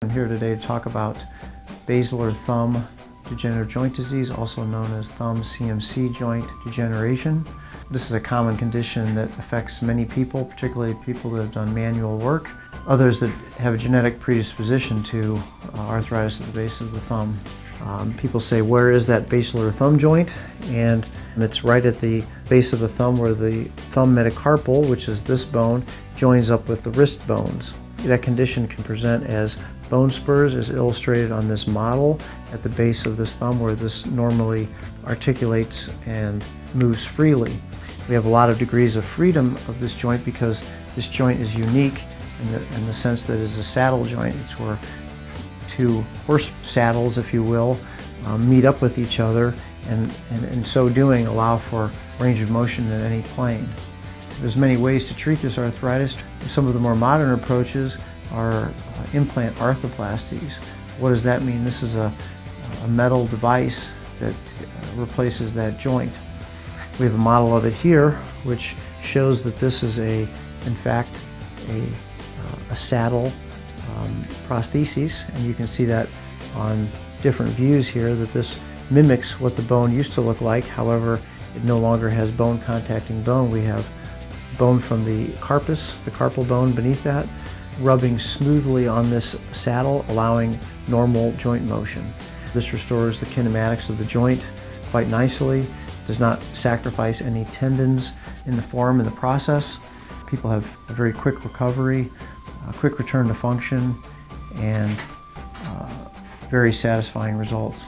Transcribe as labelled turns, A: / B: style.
A: I'm here today to talk about basilar thumb degenerative joint disease, also known as thumb CMC joint degeneration. This is a common condition that affects many people, particularly people that have done manual work, others that have a genetic predisposition to arthritis at the base of the thumb. People say, where is that basilar thumb joint? And it's right at the base of the thumb where the thumb metacarpal, which is this bone, joins up with the wrist bones. That condition can present as bone spurs, as illustrated on this model at the base of this thumb where this normally articulates and moves freely. We have a lot of degrees of freedom of this joint because this joint is unique in the sense that it's a saddle joint. It's where two horse saddles, if you will, meet up with each other and in so doing allow for range of motion in any plane. There's many ways to treat this arthritis. Some of the more modern approaches are implant arthroplasties. What does that mean? This is a metal device that replaces that joint. We have a model of it here which shows that this is in fact a saddle prosthesis, and you can see that on different views here that this mimics what the bone used to look like. However, it no longer has bone contacting bone. We have bone from the carpus, the carpal bone beneath that, rubbing smoothly on this saddle, allowing normal joint motion. This restores the kinematics of the joint quite nicely, does not sacrifice any tendons in the form in the process. People have a very quick recovery, a quick return to function, and very satisfying results.